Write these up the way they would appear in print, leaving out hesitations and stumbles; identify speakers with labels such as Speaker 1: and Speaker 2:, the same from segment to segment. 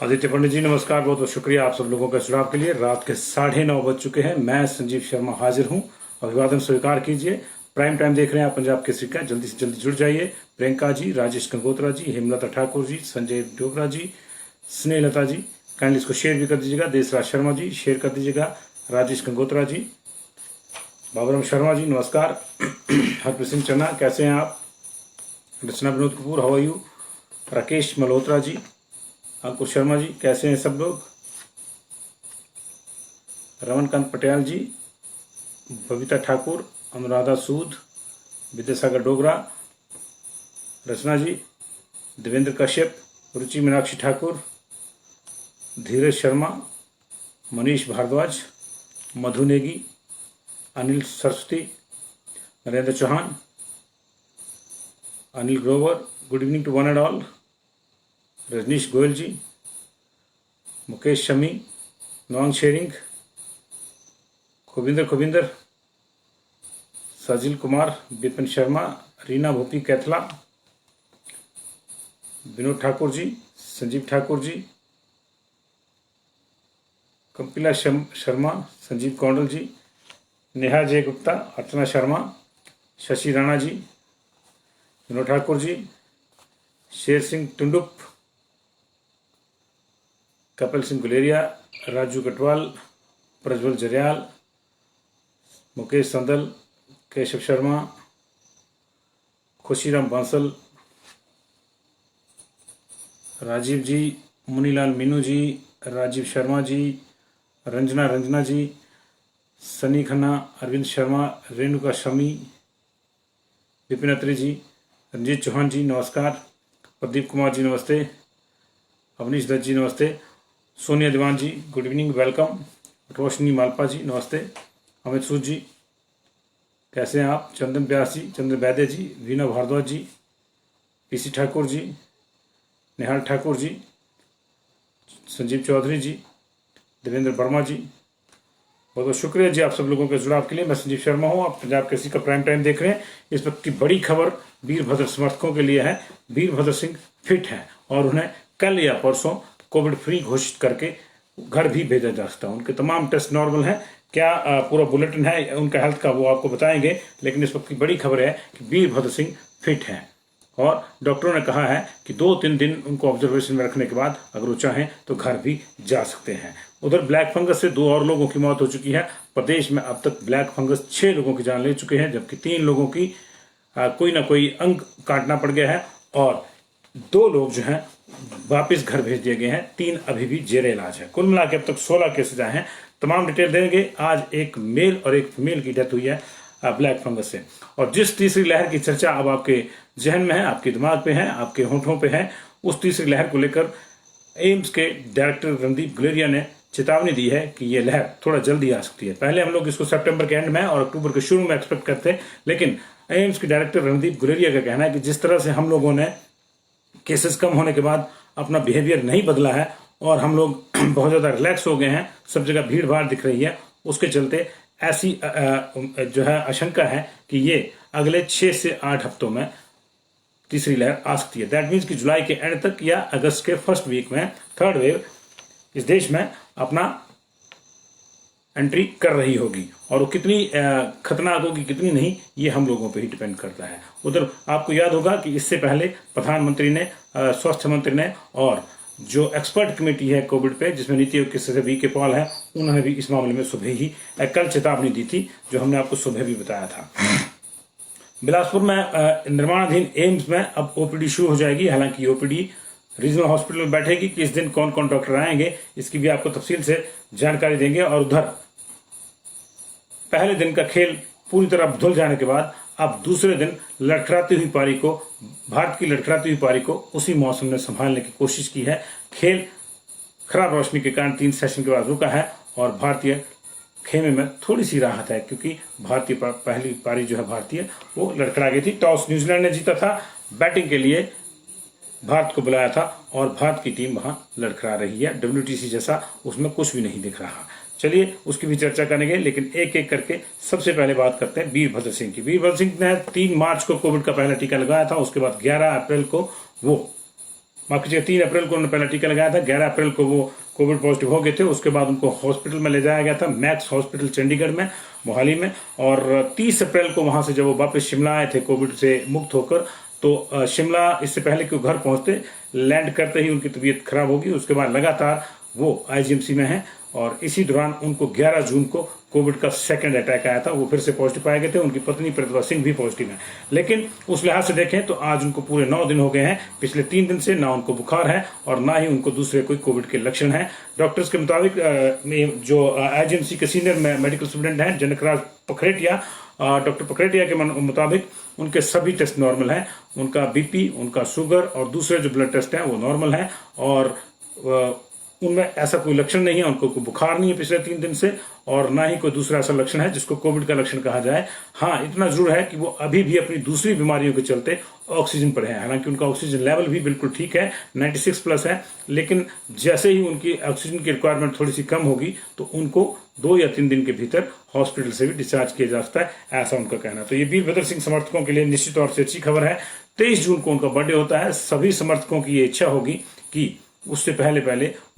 Speaker 1: आदित्य पंडित जी नमस्कार। बहुत बहुत शुक्रिया आप सब लोगों का सुझाव के लिए। रात के 9:30 बज चुके हैं। मैं संजीव शर्मा हाजिर हूं। अभिवादन स्वीकार कीजिए। प्राइम टाइम देख रहे हैं आप पंजाब केसरी का। जल्दी से जल्दी जुड़ जाइए। प्रियंका जी, राजेश गंगोत्रा जी, हेमलता ठाकुर जी, संजय डोगरा जी, स्नेहलता जी, काइंडली इसको शेयर भी कर दीजिएगा। देशराज शर्मा जी शेयर कर दीजिएगा। राजेश गंगोत्रा जी, बाबूराम शर्मा जी नमस्कार। हरप्रीत सिंह चन्ना कैसे हैं आप? Rachna Vinod Kapoor how are you? Rakesh Malhotra ji, Ankur Sharma ji कैसे हैं सब लोग? Ramankant Patel ji, Babita Thakur, Anuradha Sood, Vidyasagar Dogra, Rachna ji, Devendra Kashyap, Ruchi Meenakshi Thakur, Dheeraj Sharma, Manish Bhardwaj, Madhu Negi, Anil Saraswati, Narendra Chauhan, Anil Grover, good evening to one and all, Rajneesh Goyal ji, Mukesh Shami, नॉन्ग शेयरिंग, खुबिंदर, साजिल कुमार, विपिन शर्मा, रीना भूपी कैथला, विनोद ठाकुर जी, संजीव ठाकुर जी, कंपिला शर्मा, संजीव कौंडल जी, नेहा जय गुप्ता, अर्चना शर्मा, शशि राणा जी, विनोद ठाकुर जी, शेर सिंह टुंडुप, कपिल सिंह गुलेरिया, राजू कटवाल, प्रज्वल जरियाल, मुकेश संदल, केशव शर्मा, खुशीराम बांसल, राजीव जी, मुनीलाल मीनू जी, राजीव शर्मा जी, रंजना जी, सनी खन्ना, अरविंद शर्मा, रेणुका शमी, विपिन अत्री जी, रंजीत चौहान जी नमस्कार, प्रदीप कुमार जी नमस्ते, अवनीश दत्त जी नमस्ते, सोनिया दीवान जी गुड इवनिंग वेलकम, रोशनी मालपा जी नमस्ते, अमित सूद जी कैसे हैं आप? चंदन व्यास जी, चंद्र वैद्य जी, वीना भारद्वाज जी, पीसी ठाकुर जी, निहाल ठाकुर जी, संजीव चौधरी जी, देवेंद्र वर्मा जी, बहुत बहुत शुक्रिया जी आप सब लोगों के जुड़ाव के लिए। मैं संजीव शर्मा हूँ, आप पंजाब केसरी का प्राइम टाइम देख रहे हैं। इस वक्त की बड़ी खबर वीरभद्र समर्थकों के लिए है। वीरभद्र सिंह फिट हैं और उन्हें कल या परसों कोविड फ्री घोषित करके घर भी भेजा जा सकता है। उनके तमाम टेस्ट नॉर्मल हैं। क्या पूरा बुलेटिन है उनका हेल्थ का वो आपको बताएंगे, लेकिन इस वक्त की बड़ी खबर है कि वीरभद्र सिंह फिट हैं और डॉक्टरों ने कहा है कि 2-3 दिन उनको ऑब्जर्वेशन में रखने के बाद अगर वो चाहें तो घर भी जा सकते हैं। उधर ब्लैक फंगस से 2 और लोगों की मौत हो चुकी है। प्रदेश में अब तक ब्लैक फंगस 6 लोगों की जान ले चुके हैं, जबकि 3 लोगों की कोई ना कोई अंग काटना पड़ गया है और 2 लोग जो हैं वापस घर भेज दिए गए हैं। 3 अभी भी जेरे इलाज है। कुल मिला के अब तक 16 केसेज आए हैं। तमाम डिटेल देंगे। आज एक मेल और एक फीमेल की डेथ हुई है ब्लैक फंगस से। और जिस तीसरी लहर की चर्चा अब आपके जहन में है, आपके दिमाग पे है, आपके होंठों पे है, उस तीसरी लहर को लेकर एम्स के डायरेक्टर रणदीप गुलेरिया ने चेतावनी दी है कि ये लहर थोड़ा जल्दी आ सकती है। पहले हम लोग इसको सितंबर के एंड में और अक्टूबर के शुरू में एक्सपेक्ट करते हैं, लेकिन एम्स के डायरेक्टर रणदीप गुलेरिया का कहना है कि जिस तरह से हम लोगों ने केसेस कम होने के बाद अपना बिहेवियर नहीं बदला है और हम लोग बहुत ज़्यादा रिलैक्स हो गए हैं, सब जगह भीड़ भाड़ दिख रही है, उसके चलते ऐसी जो है आशंका है कि ये अगले 6 से 8 हफ्तों में तीसरी लहर आ सकती है। दैट मीन्स कि जुलाई के एंड तक या अगस्त के फर्स्ट वीक में थर्ड वेव इस देश में अपना एंट्री कर रही होगी और वो कितनी खतरनाक होगी कितनी नहीं, ये हम लोगों पे ही डिपेंड करता है। उधर आपको याद होगा कि इससे पहले प्रधानमंत्री ने, स्वास्थ्य मंत्री ने और जो एक्सपर्ट कमेटी है कोविड पे, जिसमें नीति आयोग के सदस्य वीके पॉल है, उन्होंने भी इस मामले में सुबह ही कल चेतावनी दी थी, जो हमने आपको सुबह भी बताया था। बिलासपुर में निर्माणाधीन एम्स में अब ओपीडी शुरू हो जाएगी। हालांकि ओपीडी रीजनल हॉस्पिटल में बैठेगी। किस दिन कौन कौन डॉक्टर आएंगे इसकी भी आपको तफसील से जानकारी देंगे। और उधर पहले दिन का खेल पूरी तरह धुल जाने के बाद अब दूसरे दिन लड़खड़ाती हुई पारी को, भारत की लड़खड़ाती हुई पारी को उसी मौसम ने संभालने की कोशिश की है। खेल खराब रोशनी के कारण 3 सेशन के बाद रुका है और भारतीय खेमे में थोड़ी सी राहत है, क्योंकि भारतीय पहली पारी जो है भारतीय वो लड़खड़ा गई थी। टॉस न्यूजीलैंड ने जीता था, बैटिंग के लिए भारत को बुलाया था और भारत की टीम वहां लड़खड़ा रही है। WTC जैसा उसमें कुछ भी नहीं दिख रहा। चलिए उसकी भी चर्चा करेंगे, लेकिन एक एक करके सबसे पहले बात करते हैं वीरभद्र सिंह की। वीरभद्र सिंह ने 3 मार्च को कोविड का पहला टीका लगाया था। उसके बाद 11 अप्रैल को वो माफ कीजिएगा 3 अप्रैल को उन्होंने पहला टीका लगाया था, 11 अप्रैल को वो कोविड पॉजिटिव हो गए थे। उसके बाद उनको हॉस्पिटल में ले जाया गया था, मैक्स हॉस्पिटल चंडीगढ़ में, मोहाली में। और 30 अप्रैल को वहां से जब वो वापस शिमला आए थे कोविड से मुक्त होकर, तो शिमला इससे पहले कि वो घर पहुंचते, लैंड करते ही उनकी तबीयत खराब होगी। उसके बाद लगातार वो आईजीएमसी में हैं और इसी दौरान उनको 11 जून को कोविड का सेकंड अटैक आया था। वो फिर से पॉजिटिव पाए गए थे। उनकी पत्नी प्रतिभा सिंह भी पॉजिटिव है। लेकिन उस लिहाज से देखें तो आज उनको पूरे 9 दिन हो गए हैं। पिछले 3 दिन से ना उनको बुखार है और ना ही उनको दूसरे कोई कोविड के लक्षण हैं। डॉक्टर्स के मुताबिक जो आईजीएमसी के सीनियर मेडिकल स्टूडेंट हैं जनकराज पखरेटिया, डॉक्टर पखरेटिया के मुताबिक उनके सभी टेस्ट नॉर्मल हैं। उनका बीपी, उनका शुगर और दूसरे जो ब्लड टेस्ट हैं वो नॉर्मल हैं और उनमें ऐसा कोई लक्षण नहीं है। उनको कोई बुखार नहीं है पिछले 3 दिन से और ना ही कोई दूसरा ऐसा लक्षण है जिसको कोविड का लक्षण कहा जाए। हाँ, इतना जरूर है कि वो अभी भी अपनी दूसरी बीमारियों के चलते ऑक्सीजन पर है। हालांकि उनका ऑक्सीजन लेवल भी बिल्कुल ठीक है, 96+ है। लेकिन जैसे ही उनकी ऑक्सीजन की रिक्वायरमेंट थोड़ी सी कम होगी तो उनको 2 या 3 दिन के भीतर हॉस्पिटल से भी डिस्चार्ज किया जा सकता है, ऐसा उनका कहना। तो ये वीरभद्र सिंह समर्थकों के लिए निश्चित तौर से अच्छी खबर है। 23 जून को उनका बर्थडे होता है। सभी समर्थकों की ये इच्छा होगी कि उससे पहले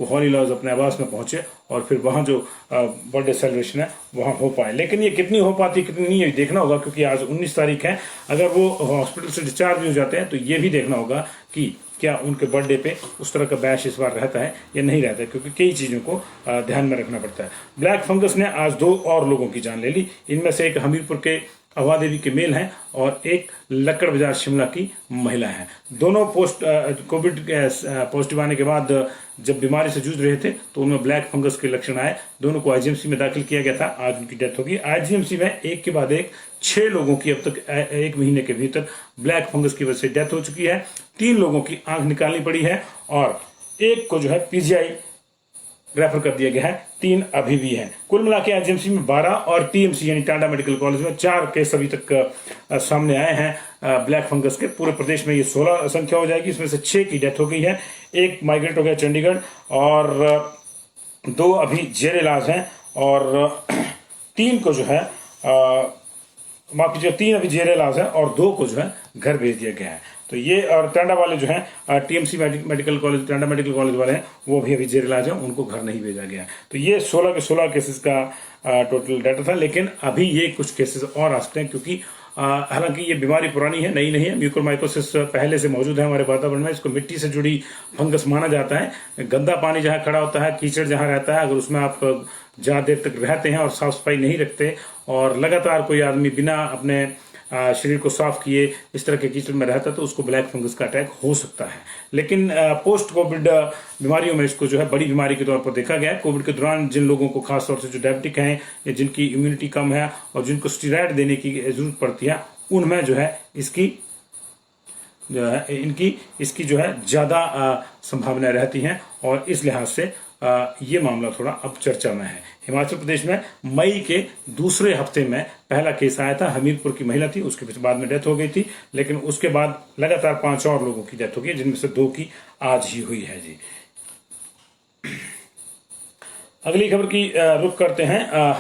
Speaker 1: वो हॉली लॉज अपने आवास में पहुंचे और फिर वहां जो बर्थडे सेलिब्रेशन है वहां हो पाए। लेकिन ये कितनी हो पाती कितनी नहीं है देखना होगा, क्योंकि आज 19 तारीख है। अगर वो हॉस्पिटल से डिस्चार्ज भी हो जाते हैं तो ये भी देखना होगा कि क्या उनके बर्थडे पे उस तरह का बैश इस बार रहता है या नहीं रहता है, क्योंकि कई चीजों को ध्यान में रखना पड़ता है। ब्लैक फंगस ने आज 2 और लोगों की जान ले ली। इनमें से एक हमीरपुर के अवा देवी के मेल हैं और एक लक्कड़ बाजार शिमला की महिला है। दोनों कोविड पॉजिटिव आने के बाद जब बीमारी से जूझ रहे थे तो उनमें ब्लैक फंगस के लक्षण आए। दोनों को आईजीएमसी में दाखिल किया गया था। आज उनकी डेथ होगी। आईजीएमसी में एक के बाद एक 6 लोगों की अब तक 1 महीने के भीतर ब्लैक फंगस की वजह से डेथ हो चुकी है। 3 लोगों की आंख निकालनी पड़ी है और एक को जो है पीजीआई रेफर कर दिया गया है। 3 अभी भी हैं। कुल मिला के आईजीएमसी में 12 और टीएमसी यानी टांडा मेडिकल कॉलेज में 4 केस अभी तक सामने आए हैं ब्लैक फंगस के। पूरे प्रदेश में ये 16 संख्या हो जाएगी। इसमें से 6 की डेथ हो गई है। 1 माइग्रेट हो गया चंडीगढ़ और 2 अभी जेर इलाज हैं और 3 को जो है माफ कीजिए 3 अभी जेर इलाज है और 2 को जो है घर भेज दिया गया है। तो ये और टांडा वाले जो हैं TMC medical college, Tanda medical college वाले हैं, वो भी अभी जेर इलाज है, उनको घर नहीं भेजा गया। तो ये 16 के 16 केसेस का टोटल डाटा था। लेकिन अभी ये कुछ केसेस और आ सकते हैं, क्योंकि हालांकि ये बीमारी पुरानी है, नई नहीं है। म्यूकोरमाइकोसिस पहले से मौजूद है हमारे वातावरण में। इसको मिट्टी से जुड़ी फंगस माना जाता है। गंदा पानी जहां खड़ा होता है, कीचड़ जहां रहता है, अगर उसमें आप ज्यादा देर तक रहते हैं और साफ सफाई नहीं रखते और लगातार कोई आदमी बिना अपने शरीर को साफ किए इस तरह के कीचड़ में रहता है तो उसको ब्लैक फंगस का अटैक हो सकता है। लेकिन पोस्ट कोविड बीमारियों में इसको जो है बड़ी बीमारी के तौर पर देखा गया है। कोविड के दौरान जिन लोगों को खासतौर से जो डायबिटिक हैं या जिनकी इम्यूनिटी कम है और जिनको स्टीरॉयड देने की जरूरत पड़ती है, उनमें जो है इसकी जो है ज्यादा संभावना रहती है और इस लिहाज से ये मामला थोड़ा अब चर्चा में है। हिमाचल प्रदेश में मई के दूसरे हफ्ते में पहला केस आया था। हमीरपुर की महिला थी, उसके बाद में डेथ हो गई थी। लेकिन उसके बाद लगातार 5 और लोगों की डेथ हो गई, जिनमें से 2 की आज ही हुई है जी। अगली खबर की रुख करते हैं।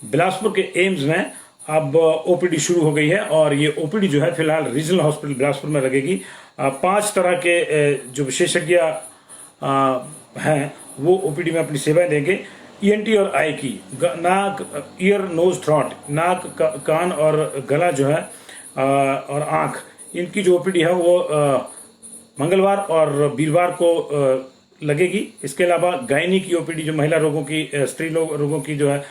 Speaker 1: बिलासपुर के एम्स में अब ओपीडी शुरू हो गई है और ये ओपीडी जो है फिलहाल रीजनल हॉस्पिटल बिलासपुर में लगेगी। 5 तरह के जो विशेषज्ञ हैं वो ओपीडी में अपनी सेवाएं देंगे। ईएनटी और आई की, नाक, ईयर, नोज, थ्रॉट, नाक, कान और गला जो है और आंख, इनकी जो ओपीडी है वो मंगलवार और वीरवार को लगेगी। इसके अलावा गायनी की ओपीडी, जो महिला रोगों की, स्त्री रोगों की जो है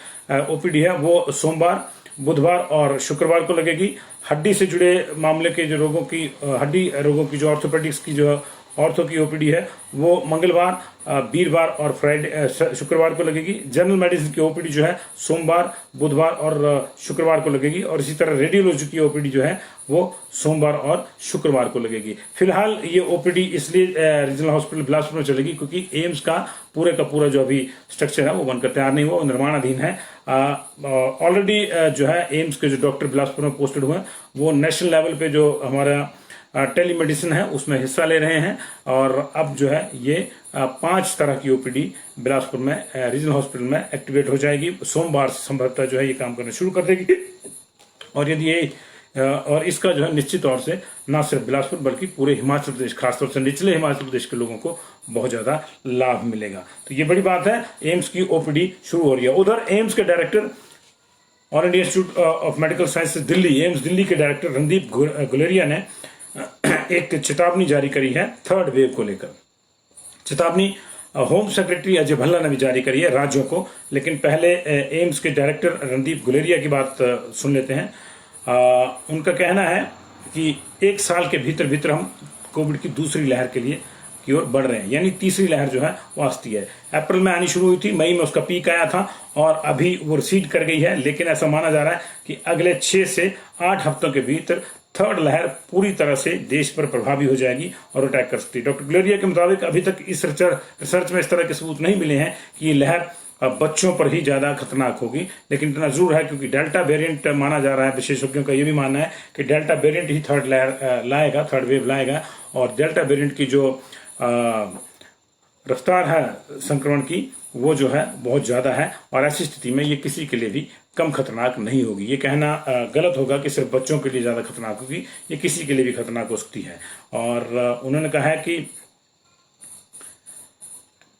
Speaker 1: ओपीडी है, वो सोमवार, बुधवार और शुक्रवार को लगेगी। हड्डी से जुड़े मामले के जो रोगों की, हड्डी रोगों की जो ऑर्थोपेडिक्स की जो ऑर्थो की ओपीडी है वो मंगलवार, वीरवार और फ्राइडे, शुक्रवार को लगेगी। जनरल मेडिसिन की ओपीडी जो है सोमवार, बुधवार और शुक्रवार को लगेगी और इसी तरह रेडियोलॉजी की ओपीडी जो है वो सोमवार और शुक्रवार को लगेगी। फिलहाल ये ओपीडी इसलिए रीजनल हॉस्पिटल बिलासपुर में चलेगी क्योंकि एम्स का पूरा जो अभी स्ट्रक्चर है वो बनकर तैयार नहीं हुआ, वो निर्माणाधीन है। ऑलरेडी जो है एम्स के जो डॉक्टर बिलासपुर में पोस्टेड हुए वो नेशनल लेवल पे जो हमारा टेलीमेडिसिन है उसमें हिस्सा ले रहे हैं और अब जो है ये 5 तरह की ओपीडी बिलासपुर में रीजनल हॉस्पिटल में एक्टिवेट हो जाएगी। सोमवार से संभवतः जो है ये काम करना शुरू कर देगी और यदि ये और इसका जो है निश्चित तौर से न सिर्फ बिलासपुर बल्कि पूरे हिमाचल प्रदेश, खासतौर से निचले हिमाचल प्रदेश के लोगों को बहुत ज्यादा लाभ मिलेगा। तो ये बड़ी बात है, एम्स की ओपीडी शुरू हो रही है। उधर एम्स के director, all India institute of medical sciences Delhi, AIIMS Delhi के डायरेक्टर रणदीप गुलेरिया ने एक चेतावनी जारी करी है थर्ड वेव को लेकर। चेतावनी होम सेक्रेटरी अजय भल्ला ने भी जारी करी है राज्यों को, लेकिन पहले एम्स के डायरेक्टर रणदीप गुलेरिया की बात सुन लेते हैं। उनका कहना है कि 1 साल के भीतर भीतर हम कोविड की दूसरी लहर के लिए की ओर बढ़ रहे हैं, यानी तीसरी लहर जो है वो आती है। अप्रैल में आनी शुरू हुई थी, मई में उसका पीक आया था और अभी वो रिसीड कर गई है, लेकिन ऐसा माना जा रहा है कि अगले 6 से 8 हफ्तों के भीतर थर्ड लहर पूरी तरह से देश पर प्रभावी हो जाएगी और अटैक कर सकती है। डॉक्टर गुलेरिया के मुताबिक अभी तक इस रिसर्च में इस तरह के सबूत नहीं मिले हैं कि ये लहर बच्चों पर ही ज्यादा खतरनाक होगी, लेकिन इतना जरूर है क्योंकि डेल्टा वेरिएंट माना जा रहा है, विशेषज्ञों का ये भी मानना है कि डेल्टा वेरिएंट ही थर्ड लहर लाएगा, थर्ड वेव लाएगा। और डेल्टा वेरिएंट की जो रफ्तार है संक्रमण की वो जो है बहुत ज्यादा है, और ऐसी स्थिति में ये किसी के लिए भी कम खतरनाक नहीं होगी। ये कहना गलत होगा कि सिर्फ बच्चों के लिए ज्यादा खतरनाक होगी, ये किसी के लिए भी खतरनाक हो सकती है। और उन्होंने कहा है कि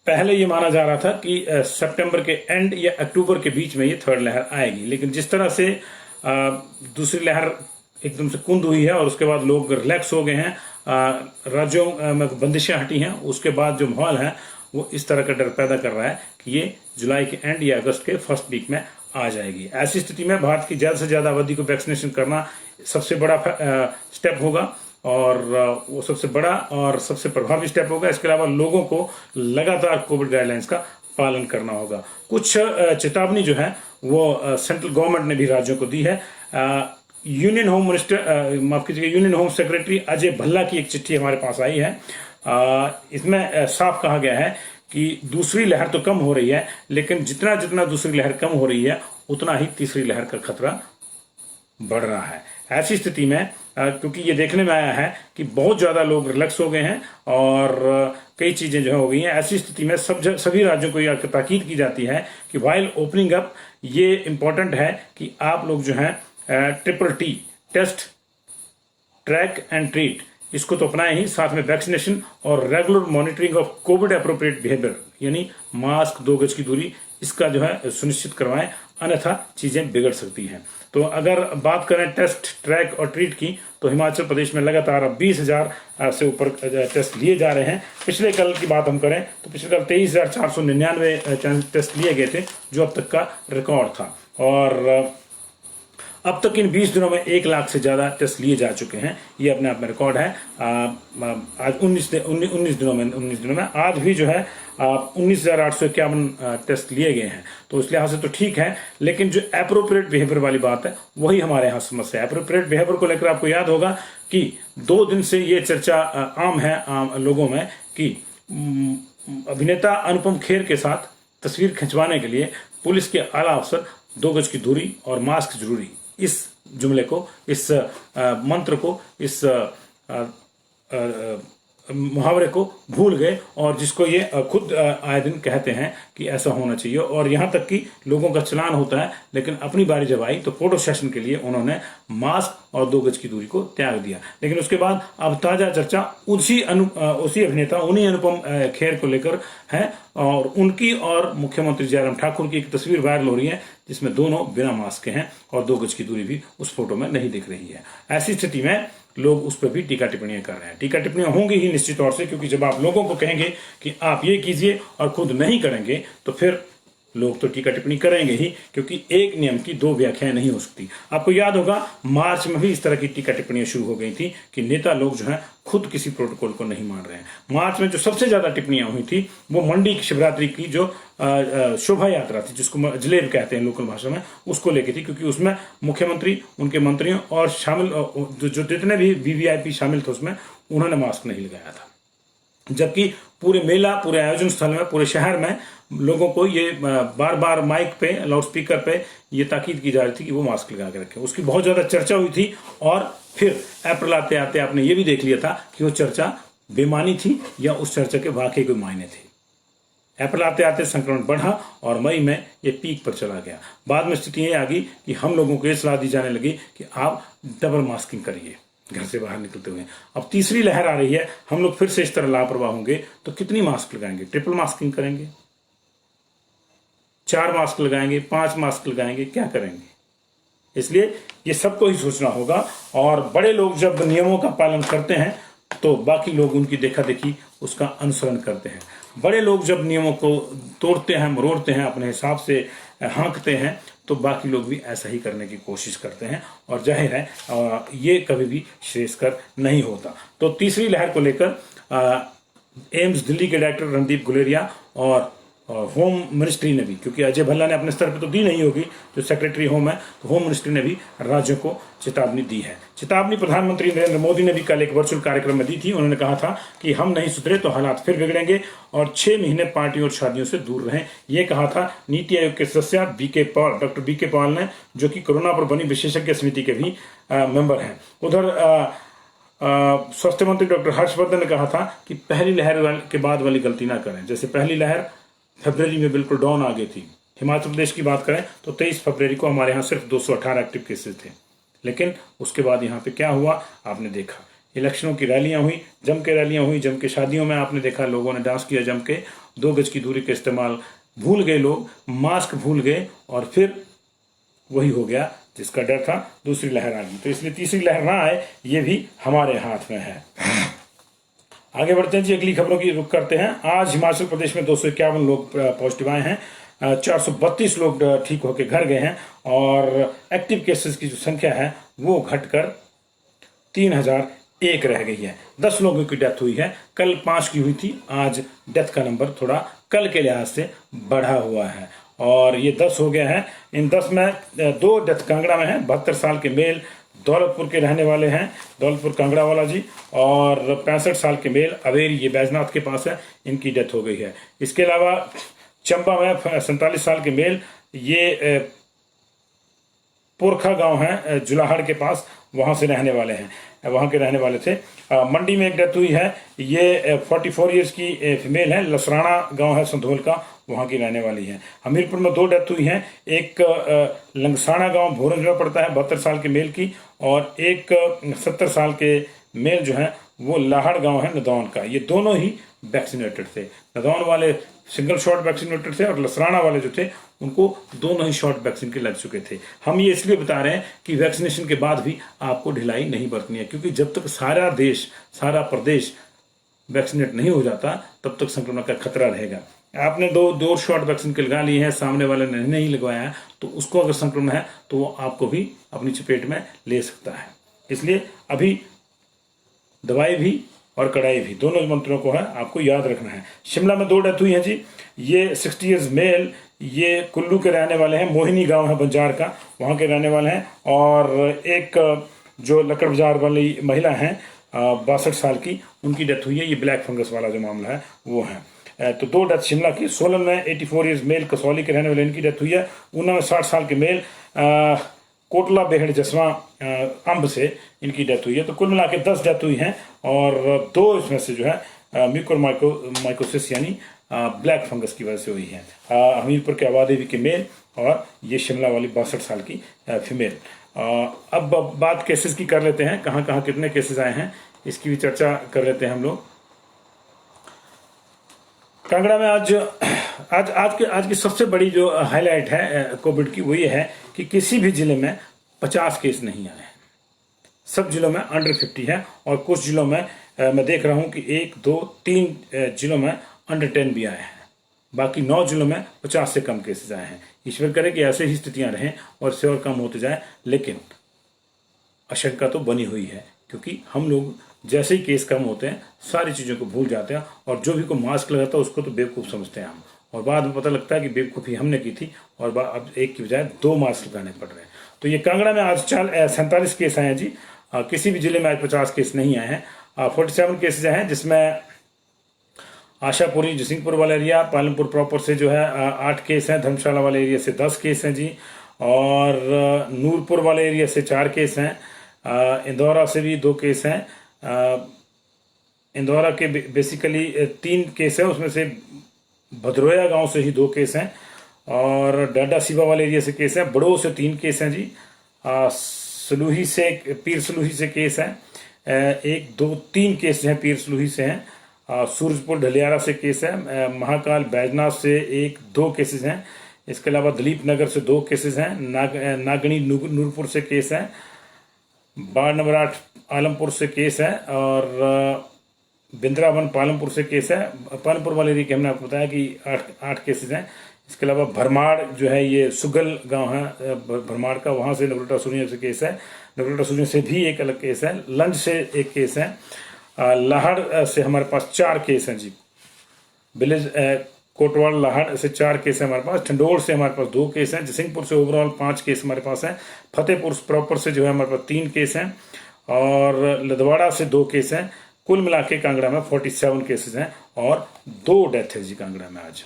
Speaker 1: पहले ये माना जा रहा था कि सितंबर के एंड या अक्टूबर के बीच में ये थर्ड लहर आएगी, लेकिन जिस तरह से दूसरी लहर एकदम से कुंद हुई है और उसके बाद लोग रिलैक्स हो गए हैं, राज्यों में बंदिशें हटी हैं, उसके बाद जो माहौल है वो इस तरह का डर पैदा कर रहा है कि ये जुलाई के एंड या अगस्त के फर्स्ट वीक में आ जाएगी। ऐसी स्थिति में भारत की ज्यादा से ज्यादा आबादी को वैक्सीनेशन करना सबसे बड़ा स्टेप होगा, और वो सबसे बड़ा और सबसे प्रभावी स्टेप होगा। इसके अलावा लोगों को लगातार कोविड गाइडलाइंस का पालन करना होगा। कुछ चेतावनी जो है वो सेंट्रल गवर्नमेंट ने भी राज्यों को दी है। यूनियन होम मिनिस्टर, माफ कीजिएगा, union home secretary Ajay Bhalla की एक चिट्ठी हमारे पास आई है। इसमें साफ कहा गया है कि दूसरी लहर तो कम हो रही है, लेकिन जितना जितना दूसरी लहर कम हो रही है उतना ही तीसरी लहर का खतरा बढ़ रहा है। ऐसी स्थिति में क्योंकि ये देखने में आया है कि बहुत ज्यादा लोग रिलैक्स हो गए हैं और कई चीजें जो हो गई हैं, ऐसी स्थिति में सभी राज्यों को यह ताकीद की जाती है कि व्हाइल ओपनिंग अप, ये इंपॉर्टेंट है कि आप लोग जो है triple T, test, track and treat, इसको तो अपनाएं ही, साथ में वैक्सीनेशन और regular monitoring of COVID appropriate behaviour, यानी मास्क, 2 गज की दूरी, इसका जो है सुनिश्चित करवाएं, अन्यथा चीजें बिगड़ सकती हैं। तो अगर बात करें टेस्ट, ट्रैक और ट्रीट की, तो हिमाचल प्रदेश में लगातार अब 20,000 से ऊपर टेस्ट लिए जा रहे हैं। पिछले कल की बात हम करें तो पिछले कल 23,499 टेस्ट लिए गए थे, जो अब तक का रिकॉर्ड था, और अब तक इन 20 दिनों में 1 लाख से ज्यादा टेस्ट लिए जा चुके हैं। ये अपने आप में रिकॉर्ड है। आज 19 दिनों में आज भी जो है 19,851 टेस्ट लिए गए हैं, तो इस लिहाज से तो ठीक है। लेकिन जो एप्रोप्रिएट बिहेवियर वाली बात है वही हमारे यहाँ समस्या है। एप्रोप्रिएट बिहेवियर को लेकर आपको याद होगा कि 2 दिन से ये चर्चा आम है लोगों में कि अभिनेता अनुपम खेर के साथ तस्वीर खिंचवाने के लिए पुलिस के आला अफसर 2 गज की दूरी और मास्क जरूरी, इस जुमले को, इस मंत्र को, इस मुहावरे को भूल गए, और जिसको ये खुद आए दिन कहते हैं कि ऐसा होना चाहिए, और यहां तक कि लोगों का चलान होता है, लेकिन अपनी बारी जब आई तो फोटो सेशन के लिए उन्होंने मास्क और 2 गज की दूरी को त्याग दिया। लेकिन उसके बाद अब ताजा चर्चा उसी अभिनेता, उन्हीं अनुपम खेर को लेकर है, और उनकी और मुख्यमंत्री जयराम ठाकुर की एक तस्वीर वायरल हो रही है जिसमें दोनों बिना मास्क के हैं और 2 गज की दूरी भी उस फोटो में नहीं दिख रही है। ऐसी स्थिति में लोग उस पर भी टीका टिप्पणियां कर रहे हैं। टीका टिप्पणियां होंगी ही निश्चित तौर से, क्योंकि जब आप लोगों को कहेंगे कि आप ये कीजिए और खुद नहीं करेंगे तो फिर लोग तो टीका टिप्पणी करेंगे ही, क्योंकि एक नियम की 2 व्याख्याएं नहीं हो सकती। आपको याद होगा मार्च में भी इस तरह की टीका टिप्पणियां शुरू हो गई थी कि नेता लोग जो है खुद किसी प्रोटोकॉल को नहीं मान रहे हैं। मार्च में जो सबसे ज्यादा टिप्पणियां हुई थी वो मंडी की शिवरात्रि की जो शोभा यात्रा थी, जिसको जलेब कहते हैं लोकल भाषा में, उसको लेके थी, क्योंकि उसमें मुख्यमंत्री, उनके मंत्रियों और शामिल जो जितने भी वीवीआईपी शामिल थे उसमें उन्होंने मास्क नहीं लगाया था। जबकि पूरे मेला, पूरे आयोजन स्थल में, पूरे शहर में लोगों को ये बार बार माइक पे, लाउड स्पीकर पे ये ताकीद की जा रही थी कि वो मास्क लगा के रखें। उसकी बहुत ज्यादा चर्चा हुई थी, और फिर अप्रैल आते आते आपने ये भी देख लिया था कि वो चर्चा बेमानी थी या उस चर्चा के वाकई कोई मायने थे। अप्रैल आते आते संक्रमण बढ़ा और मई में ये पीक पर चला गया। बाद में स्थिति ये आ गई कि हम लोगों को ये सलाह दी जाने लगी कि आप डबल मास्किंग करिए घर से बाहर निकलते हुए। अब तीसरी लहर आ रही है, हम लोग फिर से इस तरह लापरवाह होंगे तो कितनी मास्क लगाएंगे? ट्रिपल मास्किंग करेंगे, 4 मास्क लगाएंगे, 5 मास्क लगाएंगे, क्या करेंगे? इसलिए ये सबको ही सोचना होगा। और बड़े लोग जब नियमों का पालन करते हैं तो बाकी लोग उनकी देखा देखी उसका अनुसरण करते हैं। बड़े लोग जब नियमों को तोड़ते हैं, मरोड़ते हैं, अपने हिसाब से हाँकते हैं, तो बाकी लोग भी ऐसा ही करने की कोशिश करते हैं और जाहिर है ये कभी भी श्रेयस्कर नहीं होता। तो तीसरी लहर को लेकर एम्स दिल्ली के डॉक्टर रणदीप गुलेरिया और होम मिनिस्ट्री ने भी, क्योंकि अजय भल्ला ने अपने स्तर पर तो दी नहीं होगी, जो सेक्रेटरी होम है, तो होम मिनिस्ट्री ने भी राज्यों को चेतावनी दी है। चेतावनी प्रधानमंत्री नरेंद्र मोदी ने भी कल एक वर्चुअल कार्यक्रम में दी थी। उन्होंने कहा था कि हम नहीं सुधरे तो हालात फिर बिगड़ेंगे और 6 महीने पार्टियों और शादियों से दूर रहें। ये कहा था नीति आयोग के सदस्य डॉक्टर बीके पॉल ने, जो कि कोरोना पर बनी विशेषज्ञ समिति के भी मेंबर हैं। उधर स्वास्थ्य मंत्री डॉक्टर हर्षवर्धन ने कहा था कि पहली लहर के बाद वाली गलती ना करें। जैसे पहली लहर फरवरी में बिल्कुल डाउन आ गई थी। हिमाचल प्रदेश की बात करें तो 23 फरवरी को हमारे यहाँ सिर्फ 218 एक्टिव केसेस थे, लेकिन उसके बाद यहाँ पे क्या हुआ आपने देखा। इलेक्शनों की रैलियां हुई, जम के रैलियां हुई, जम के शादियों में आपने देखा लोगों ने डांस किया जम के, 2 गज की दूरी का इस्तेमाल भूल गए लोग, मास्क भूल गए और फिर वही हो गया जिसका डर था, दूसरी लहर आ गई। तो इसलिए तीसरी लहर ना आए ये भी हमारे हाथ में है। आगे बढ़ते हैं जी, अगली खबरों की रुख करते हैं। आज हिमाचल प्रदेश में 251 लोग पॉजिटिव आए हैं, 432 लोग ठीक होकर घर गए हैं और एक्टिव केसेस की जो संख्या है वो घटकर 3001 रह गई है। 10 लोगों की डेथ हुई है, कल 5 की हुई थी, आज डेथ का नंबर थोड़ा कल के लिहाज से बढ़ा हुआ है और ये 10 हो गया है। इन 10 में 2 डेथ कांगड़ा में है। 72 साल के मेल दौलतपुर के रहने वाले हैं, दौलतपुर कांगड़ा वाला जी, और 65 साल के मेल अवेरी, ये बैजनाथ के पास है, इनकी डेथ हो गई है। इसके अलावा चंबा में 47 साल के मेल, ये पोरखा गांव है जुलाहड़ के पास, वहां से रहने वाले हैं, वहां के रहने वाले थे। मंडी में एक डेथ हुई है, ये 44 ईयर्स की फीमेल है, लसराना गांव है संधोल का, वहां की रहने वाली है। हमीरपुर में 2 डेथ हुई हैं, एक लंगसाना गांव भोरंज में पड़ता है 72 साल के मेल की, और एक 70 साल के मेल जो है वो लाहड़ गांव है नदौन का। ये दोनों ही वैक्सीनेटेड थे, नदौन वाले सिंगल शॉट वैक्सीनेटेड थे और लसराना वाले जो थे उनको दोनों ही शॉट वैक्सीन के लग चुके थे। हम ये इसलिए बता रहे हैं कि वैक्सीनेशन के बाद भी आपको ढिलाई नहीं बरतनी है, क्योंकि जब तक सारा देश, सारा प्रदेश वैक्सीनेट नहीं हो जाता तब तक संक्रमण का खतरा रहेगा। आपने दो शॉट वैक्सीन के लगा लिए हैं, सामने वाले ने नहीं लगवाया है, तो उसको अगर संक्रमण है तो वो आपको भी अपनी चपेट में ले सकता है। इसलिए अभी दवाई भी और कड़ाई भी, दोनों मंत्रों को है आपको याद रखना है। शिमला में 2 डेथ हुई है जी, ये 60 ईयर्स मेल, ये कुल्लू के रहने वाले हैं, मोहिनी गांव है बंजार का, वहां के रहने वाले हैं, और एक जो लकड़ बाजार वाली महिला हैं 62 साल की, उनकी डेथ हुई है। ये ब्लैक फंगस वाला जो मामला है वो है। तो 2 डेथ शिमला की। सोलन में 84 ईयर्स मेल कसौली के रहने वाले, इनकी डेथ हुई है। ऊना में 60 साल के मेल कोटला बेहड़ जसवा अंब से, इनकी डेथ हुई है। तो कुल मिला के 10 डेथ हुई हैं और 2 इसमें से जो है म्यूकोरमाइकोसिस यानी ब्लैक फंगस की वजह से हुई है। हमीरपुर के आबादी के मेल और ये शिमला वाली 62 साल की फीमेल। अब बात केसेस की कर लेते हैं, कहाँ कहाँ कितने केसेस आए हैं इसकी भी चर्चा कर लेते हैं हम लोग। कांगड़ा में आज की सबसे बड़ी जो हाईलाइट है कोविड की वो ये है कि किसी भी जिले में 50 केस नहीं आए हैं। सब जिलों में अंडर 50 है और कुछ जिलों में मैं देख रहा हूं कि 1, 2, 3 जिलों में अंडर 10 भी आए हैं। बाकी 9 जिलों में 50 से कम केसेस आए हैं। ईश्वर करे कि ऐसे ही स्थितियां रहें और इससे और कम होते जाए, लेकिन आशंका तो बनी हुई है, क्योंकि हम लोग जैसे ही केस कम होते हैं सारी चीज़ों को भूल जाते हैं और जो भी को मास्क लगाता है उसको तो बेवकूफ़ समझते हैं हम, और बाद में पता लगता है कि बेवकूफ़ी हमने की थी और अब एक की बजाय 2 मास्क लगाने पड़ रहे हैं। तो ये कांगड़ा में आज 47 केस आए हैं जी। किसी भी जिले में आज 50 केस नहीं आए हैं। 47 केसेज हैं, जिसमें आशापुरी जसिंहपुर वाला एरिया, पालमपुर प्रॉपर से जो है 8 केस हैं, धर्मशाला वाले एरिया से 10 केस हैं जी, और नूरपुर वाले एरिया से 4 केस हैं, इंदौरा से भी 2 केस हैं। इंदौरा के बेसिकली 3 केस है, उसमें से भदरोया गांव से ही 2 केस हैं, और डाडा सीबावाल एरिया से केस है। बड़ो से 3 केस हैं जी। सलूही से, पीर सलूही से केस है। 1 2 3 केस जो है पीर सलूही से हैं। सूरजपुर ढलियारा से केस है। महाकाल बैजनाथ से 1 2 केसेस हैं। इसके अलावा दलीप नगर से 2 केसेस हैं। नागणी नूरपुर से केस है। वार्ड नंबर 8 आलमपुर से केस है, और बिंद्रावन पालमपुर से केस है। पालमपुर वाले एरिया के हमने आपको बताया कि 8 केसेस हैं। इसके अलावा भरमाड़ जो है, ये सुगल गांव है भरमाड़ का, वहां से नगरोटा सुनिया से केस है। नगरोटा सुनिया से भी एक अलग केस है। लंज से 1 केस है। लाहड़ से हमारे पास 4 केस हैं जी। विलेज कोटवाड़ लाहड़ से 4 केस है हमारे पास। ठंडोल से हमारे पास 2 केस हैं। जसिंहपुर से ओवरऑल 5 केस हमारे पास हैं। फतेहपुर प्रॉपर से जो है हमारे पास 3 केस हैं, और लदवाड़ा से 2 केस हैं। कुल मिला के कांगड़ा में 47 केसेस हैं, और 2 डेथ है जी कांगड़ा में आज।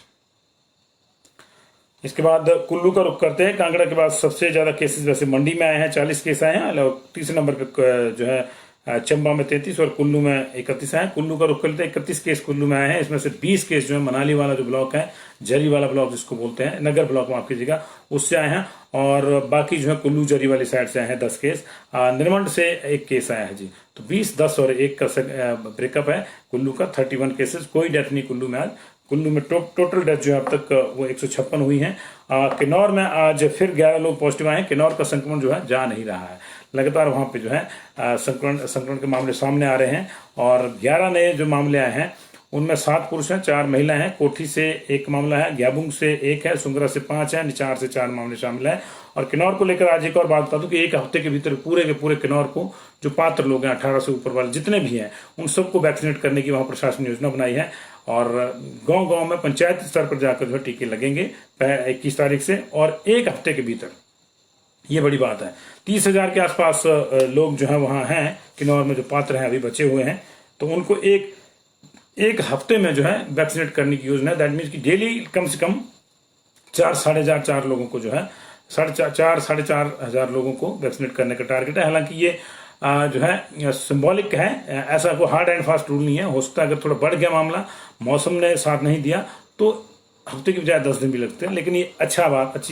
Speaker 1: इसके बाद कुल्लू का रुख करते हैं। कांगड़ा के बाद सबसे ज्यादा केसेस वैसे मंडी में आए हैं, 40 केस आए हैं, और तीसरे नंबर पे जो है चंबा में 33 और कुल्लू में 31 आए। कुल्लू का रुख करते हैं। 31 केस कुल्लू में आए हैं। इसमें से 20 केस जो है मनाली वाला जो ब्लॉक है, जरी वाला ब्लॉक जिसको बोलते हैं, नगर ब्लॉक माफ कीजिएगा, उससे आए हैं, और बाकी जो है कुल्लू जरी वाली साइड से आए हैं 10 केस। निर्मंड से 1 केस आया है जी। तो 20 10 और 1 का ब्रेकअप है कुल्लू का। 31 केसेस, कोई डेथ नहीं कुल्लू में आज। कुल्लू में टोटल डेथ जो है अब तक वो 156 हुई हैं। किन्नौर में आज फिर 11 लोग पॉजिटिव आए हैं। किन्नौर का संक्रमण जो है जा नहीं रहा है, लगातार वहां पे जो है संक्रमण के मामले सामने आ रहे हैं, और 11 नए जो मामले आए हैं उनमें 7 पुरुष हैं, 4 महिला हैं। कोठी से 1 मामला है, ग्याबुंग से 1 है, सुंगरा से 5 है, निचार से 4 मामले शामिल हैं। और किन्नौर को लेकर आज एक और बात बता दूं कि 1 हफ्ते के भीतर पूरे के पूरे किन्नौर को जो पात्र लोग हैं 18 से ऊपर वाले जितने भी हैं उन सबको वैक्सीनेट करने की वहां प्रशासन ने योजना बनाई है, और गांव गांव में पंचायत स्तर पर जाकर जो है टीके लगेंगे 21 तारीख से, और 1 हफ्ते के भीतर। ये बड़ी बात है। 30,000 के आसपास लोग जो है वहां हैं किन्नौर में जो पात्र हैं अभी बचे हुए हैं, तो उनको एक हफ्ते में जो है वैक्सीनेट करने की योजना है। दैट मीन्स कि डेली कम से कम 4,500 लोगों को जो है 4,500 लोगों को वैक्सीनेट करने का टारगेट है। हालांकि ये जो है सिंबॉलिक है, ऐसा कोई हार्ड एंड फास्ट रूल नहीं है। हो सकता है अगर थोड़ा बढ़ गया मामला, मौसम ने साथ नहीं दिया, तो हफ्ते की बजाय 10 दिन भी लगते हैं, लेकिन ये अच्छी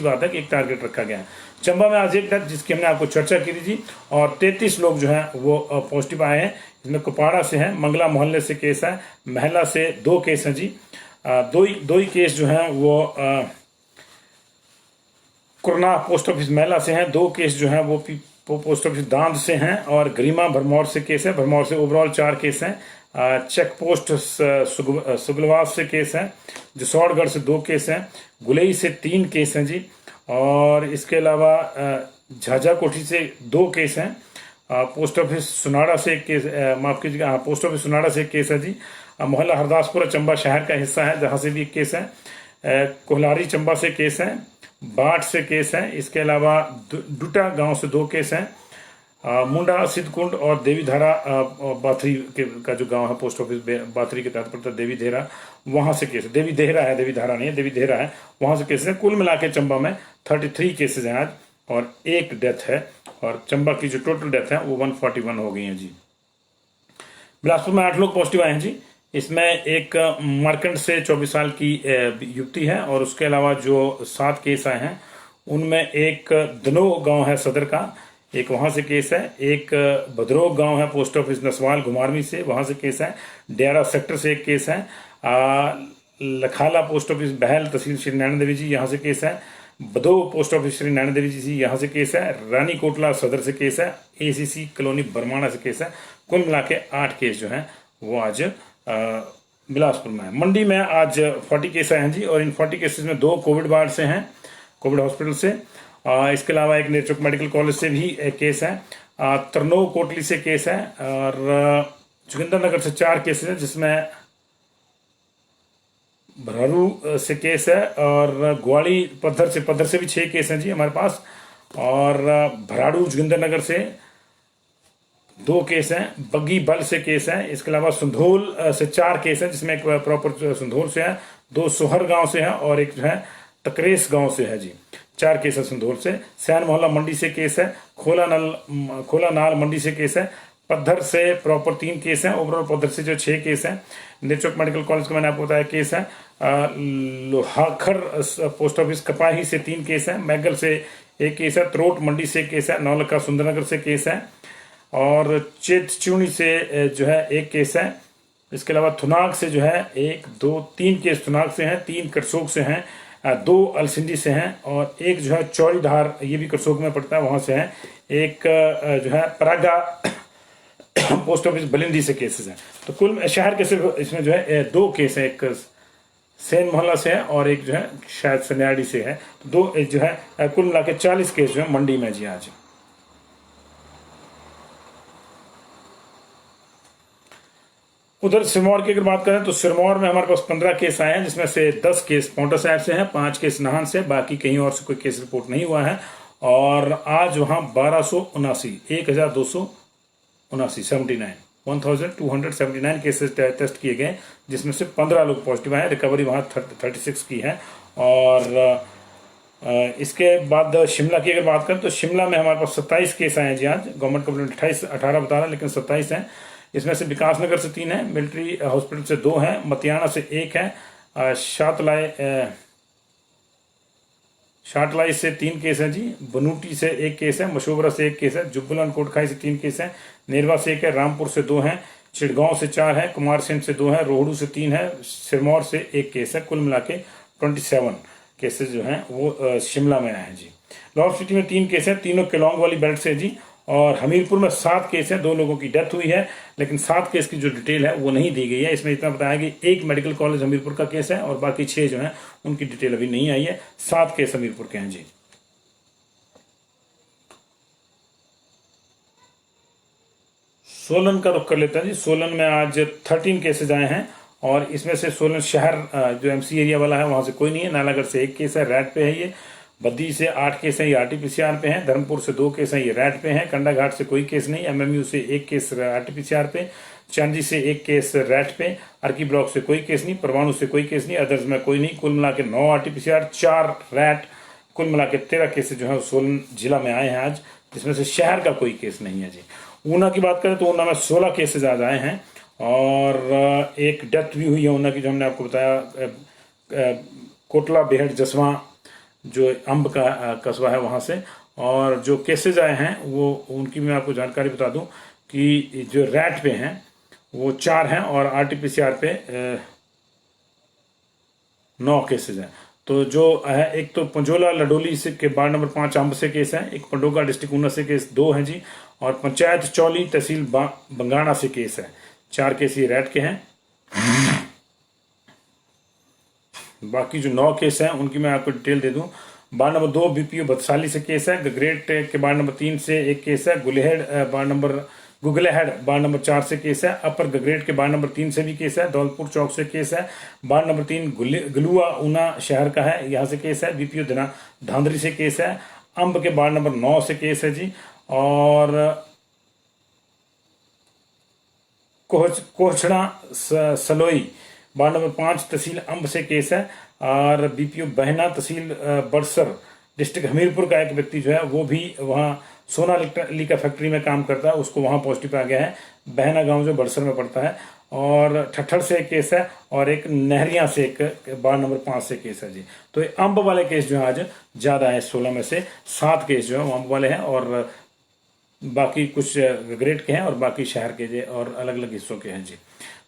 Speaker 1: बात है कि एक टारगेट रखा गया है। चंबा में आज 1 डेथ जिसकी हमने आपको चर्चा की थी, और 33 लोग जो हैं वो पॉजिटिव आए हैं। इसमें कुपाड़ा से हैं, मंगला मोहल्ले से केस है, महला से 2 केस हैं जी। दो ही केस जो हैं वो कुरना पोस्ट ऑफिस महला से हैं। 2 केस जो हैं वो पोस्ट ऑफिस दांद से हैं, और गरिमा भरमौर से केस है। भरमौर से ओवरऑल 4 केस हैं। चेक पोस्ट सुगलवास से केस है। जसौड़गढ़ से 2 केस हैं। गुलई से 3 केस हैं जी, और इसके अलावा झाझा कोठी से 2 केस हैं। पोस्ट ऑफिस सुनाड़ा से 1 केस, माफ कीजिएगा, पोस्ट ऑफिस सुनाड़ा से 1 केस है जी। मोहल्ला हरदासपुरा चंबा शहर का हिस्सा है, जहां से भी 1 केस है। कोहलारी चंबा से केस है। बाट से केस है। इसके अलावा डुटा गांव से 2 केस हैं। मुंडा सिद्धकुंड और देवीधारा बाथरी का जो गांव है, पोस्ट ऑफिस बाथरी के तहत पड़ता है देवीधेरा, वहां से केस है। देवी देहरा है, देवीधारा नहीं है, देवीधेरा है, वहां से केस है। कुल मिला के चंबा में 33 केसेज हैं आज, और 1 डेथ है, और चंबा की जो टोटल डेथ है वो 141 हो गई है जी। बिलासपुर में 8 लोग पॉजिटिव आए हैं जी। इसमें एक मार्कंड से 24 साल की युवती है, और उसके अलावा जो 7 केस आए हैं उनमें एक दनो गांव है सदर का, एक वहां से केस है। एक भद्रोग गांव है पोस्ट ऑफिस नसवाल घुमारवी से, वहां से केस है। डेरा सेक्टर से 1 केस है। लखाला पोस्ट ऑफिस बहल तहसील श्री नैना देवी जी, यहाँ से केस है। बदो पोस्ट ऑफिस श्री नैना देवी जी, यहाँ से केस है। रानी कोटला सदर से केस है। ACC कॉलोनी बरमाना से केस है। कुल मिला के 8 केस जो है वो आज बिलासपुर में है। मंडी में आज 40 केस आए हैं जी, और इन 40 केसेस में 2 कोविड वार्ड से हैं, कोविड हॉस्पिटल से। इसके अलावा एक नेचुरक मेडिकल कॉलेज से भी एक केस है। तरनोव कोटली से केस है, और जोगिंदर नगर से 4 केस है, जिसमें भरारू से केस है, और ग्वाड़ी पद्धर से भी 6 केस हैं जी हमारे पास, और भराड़ू जोगिंदर नगर से 2 केस हैं। बग्गी बल से केस है। इसके अलावा सुंधोल से 4 केस हैं, जिसमें एक प्रॉपर सुंधोल से है, 2 सोहर गांव से है, और एक जो है तकरेस गांव से है जी। 4 केस है सुंधोल से। सैन मोहल्ला मंडी से केस है। खोला नाल मंडी से केस है। पद्धर से प्रॉपर 3 केस हैं, ओवरऑल पद्धर से जो 6 केस हैं। नेचौक मेडिकल कॉलेज का मैंने आपको बताया केस है। लोहाखर पोस्ट ऑफिस कपाही से 3 केस हैं, मैगल से 1 केस है, त्रोट मंडी से 1 केस है, नौलखा सुंदरनगर से केस है, और चेतचूणी से जो है 1 केस है। इसके अलावा थुनाग से जो है 1 2 3 केस थुनाग से हैं, 3 करसोग से हैं, 2 अलसिंडी से हैं, और 1 जो है चौड़ीधार, ये भी करसोग में पड़ता है, वहां से है। 1 जो है परागा पोस्ट ऑफिस बलिंदी से केसेस हैं। तो कुल शहर के सिर्फ इसमें जो है 2 केस है, एक सेन मोहल्ला से है और एक जो है शायद सन्याड़ी से है। तो 2 जो है कुल मिला के 40 केस जो है मंडी में जी आज। उधर सिरमौर की अगर बात करें तो सिरमौर में हमारे पास 15 केस आए हैं, जिसमें से 10 केस पौंटा साहिब से हैं, 5 केस नाहन से, बाकी कहीं और से कोई केस रिपोर्ट नहीं हुआ है। और आज वहां 1279 केसेस टेस्ट किए गए, जिसमें से 15 लोग पॉजिटिव आए। रिकवरी वहां 36 की है। और इसके बाद शिमला की अगर बात करें तो शिमला में हमारे पास 27 केस आए हैं जी आज। गवर्नमेंट कंप्लेंट 18 बता रहा है, लेकिन 27 हैं। इसमें से विकासनगर से 3 है, मिलिट्री हॉस्पिटल से 2 हैं, मतियाना से 1 है, शाटलाई से 3 केस हैं जी, बनूटी से 1 केस है, मशोबरा से 1 केस है, जुब्बलन कोटखाई से 3 केस हैं, नेरवा से 1 है, रामपुर से 2 हैं, चिड़गांव से 4 है, कुमारसैन से 2 है, रोहड़ू से 3 है, सिरमौर से 1 केस है। कुल मिला के 27 केसेस जो हैं वो शिमला में आए हैं जी। लाहौल स्पीति में 3 केस हैं, तीनों केलोंग वाली बेल्ट से जी। और हमीरपुर में 7 केस हैं, 2 लोगों की डेथ हुई है, लेकिन 7 केस की जो डिटेल है वो नहीं दी गई है। इसमें इतना बताया कि 1 मेडिकल कॉलेज हमीरपुर का केस है और बाकी 6 जो हैं उनकी डिटेल अभी नहीं आई है। 7 केस हमीरपुर के हैं जी। सोलन का रुख कर लेते हैं जी। सोलन में आज 13 केसेज आए हैं, और इसमें से सोलन शहर जो एमसी एरिया वाला है वहां से कोई नहीं है। नालागढ़ से 1 केस है, रैट पे है ये। बद्दी से 8 केस हैं, ये आरटीपीसीआर पे हैं। धर्मपुर से 2 केस हैं, ये रैट पे हैं। कंडाघाट से कोई केस नहीं। एमएमयू से 1 केस आरटीपीसीआर पे। चांदी से 1 केस रैट पे। अर्की ब्लॉक से कोई केस नहीं। परवाणु से कोई केस नहीं। अदर्स में कोई नहीं। कुल मिला के 9 आरटीपीसीआर, 4 रैट, कुल मिला के 13 केसेज जो है सोलन जिला में आए हैं आज, जिसमें से शहर का कोई केस नहीं है जी। ऊना की बात करें तो ऊना में 16 केसेज आज आए हैं, और 1 डेथ भी हुई है ऊना की, जो हमने आपको बताया। कोटला बेहड़ जसवा जो अंब का कस्बा है वहां से। और जो केसेज आए हैं वो उनकी मैं आपको जानकारी बता दूं कि जो रैट पे हैं वो 4 हैं, और आरटीपीसीआर पे 9 केसेज हैं। तो जो है, एक तो पंजोला लडोली से के वार्ड नंबर 5 अंब से केस है, एक पंडोगा डिस्ट्रिक्ट ऊना से केस 2 हैं जी, और पंचायत चौली तहसील बंगाणा से केस है। 4 केस ये रैट के हैं। बाकी जो 9 केस हैं उनकी मैं आपको डिटेल दे दूं। वार्ड नंबर 2 बीपीओ बदसाली से केस है। गगरेट के वार्ड नंबर 3 से 1 केस है। गुगलेहेड वार्ड नंबर 4 से केस है। अपर गगरेट के वार्ड नंबर 3 से भी केस है। दौलपुर चौक से केस है। वार्ड नंबर 3 गलुआ ऊना शहर का है, यहाँ से केस है। बीपीओ धांधरी से केस है। अंब के वार्ड नंबर 9 से केस है जी। और कोहछड़ा सलोई वार्ड नंबर 5 तहसील अंब से केस है। और बीपीओ बहना तहसील बड़सर डिस्ट्रिक्ट हमीरपुर का एक व्यक्ति जो है वो भी वहाँ सोनालिका फैक्ट्री में काम करता है, उसको वहाँ पॉजिटिव आ गया है। बहना गांव जो बड़सर में पड़ता है। और ठट्ठर से एक केस है, और एक नहरिया से एक वार्ड नंबर 5 से केस है जी। तो अंब वाले केस जो है आज ज़्यादा है। 16 में से 7 केस जो है वो अंब वाले हैं, और बाकी कुछ ग्रेड के हैं, और बाकी शहर के और अलग अलग हिस्सों के हैं जी।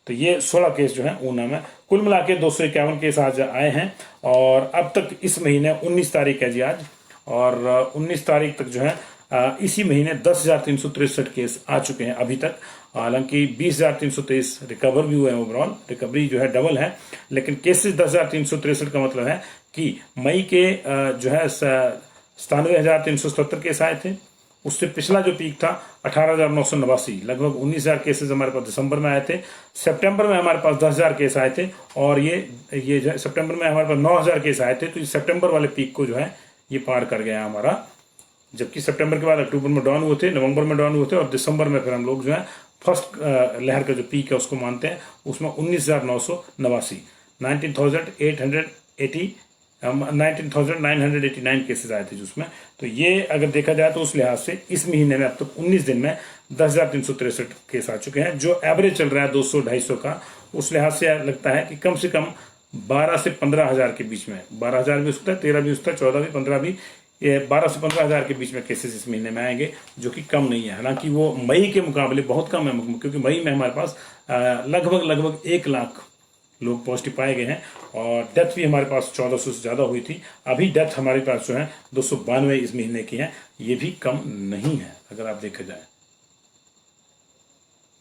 Speaker 1: तो ये 16 केस जो है ऊना में। कुल मिला के 251 केस आज आए हैं, और अब तक इस महीने 19 तारीख है जी आज, और 19 तारीख तक जो है इसी महीने 10,363 केस आ चुके हैं अभी तक। हालांकि 20,323 रिकवर भी हुए हैं। ओवरऑल रिकवरी जो है डबल है, लेकिन केसेस 10,363 का मतलब है कि मई के जो है 97,377 केस आए थे। उससे पिछला जो पीक था 18,989, लगभग 19,000 केसेस हमारे पास दिसंबर में आए थे। सितंबर में हमारे पास 10,000 केस आए थे, और ये जो सितंबर में हमारे पास 9,000 केस आए थे। तो ये सितंबर वाले पीक को जो है ये पार कर गया हमारा। जबकि सितंबर के बाद अक्टूबर में डाउन हुए थे, नवंबर में डाउन हुए थे, और दिसंबर में फिर हम लोग जो है फर्स्ट लहर का जो पीक है उसको मानते हैं, उसमें 19,989 19,989 केसेस आए थे जिसमें। तो ये अगर देखा जाए तो उस लिहाज से इस महीने में अब तक 19 दिन में 10,363 केस आ चुके हैं, जो एवरेज चल रहा है 200-250 का। उस लिहाज से लगता है कि कम से कम 12 से 15,000 के बीच में, 12,000 भी हो सकता है, 13 भी हो सकता है, 14 भी, 15 भी, 12 से 15,000 के बीच में केसेस इस महीने में आएंगे, जो कि कम नहीं है। हालांकि वो मई के मुकाबले बहुत कम है, क्योंकि मई में हमारे पास लगभग 1 लाख लोग पॉजिटिव पाए गए हैं, और डेथ भी हमारे पास 1400 से ज़्यादा हुई थी। अभी डेथ हमारे पास जो है 292 इस महीने की है, ये भी कम नहीं है। अगर आप देखा जाए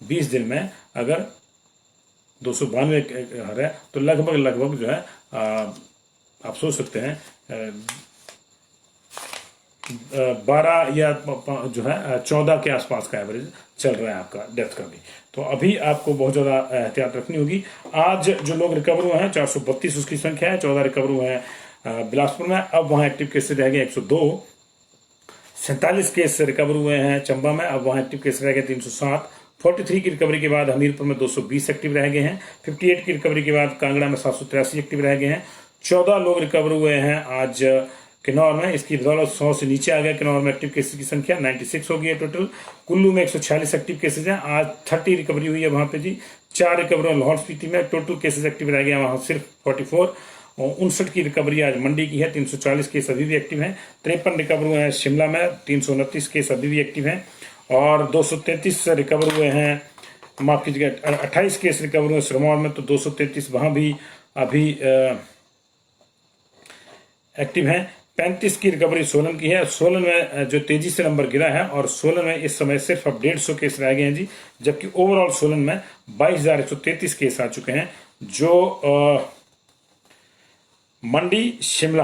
Speaker 1: 20 दिन में अगर 292 है तो लगभग जो है आप सोच सकते हैं 12 या जो है 14 के आसपास का एवरेज चल रहा है आपका डेथ का भी। तो अभी आपको बहुत ज़्यादा एहतियात रखनी होगी। आज जो लोग रिकवर हुए हैं 432 उसकी संख्या है, 14 रिकवर हुए हैं बिलासपुर में। अब वहाँ एक्टिव केसेस रह गए 102। 47 केस रिकवर हुए हैं चंबा में, अब वहाँ एक्टिव केस रह गए 307। 43 की रिकवरी के बाद हमीरपुर में 220 एक्टिव रह गए हैं। 58 की रिकवरी के बाद कांगड़ा में 783 एक्टिव रह गए हैं। 14 लोग रिकवर हुए हैं आज किन्नौर में, इसकी बदौलत 100 से नीचे आ गया किन्नौर में एक्टिव केसेस की संख्या, 96 हो गई है टोटल। कुल्लू में 146 एक्टिव केसेस हैं, आज 30 रिकवरी हुई है वहाँ पे जी। 4 रिकवरी लाहौल स्पीति में, टोटल केसेस एक्टिव रह गए वहाँ सिर्फ 44। और 59 की रिकवरी आज मंडी की है, 340 केस अभी भी एक्टिव हैं। 53 रिकवर हुए हैं शिमला में, 329 केस अभी भी एक्टिव हैं। और 233 रिकवर हुए हैं, माफ कीजिएगा 28 केस रिकवर हुए सिरमौर में, तो 233 वहाँ भी अभी एक्टिव हैं। 35 की रिकवरी सोलन की है। सोलन में जो तेजी से नंबर गिरा है, और सोलन में इस समय सिर्फ अब 150 केस रह गए हैं जी, जबकि ओवरऑल सोलन में 22,133 केस आ चुके हैं। जो मंडी, शिमला,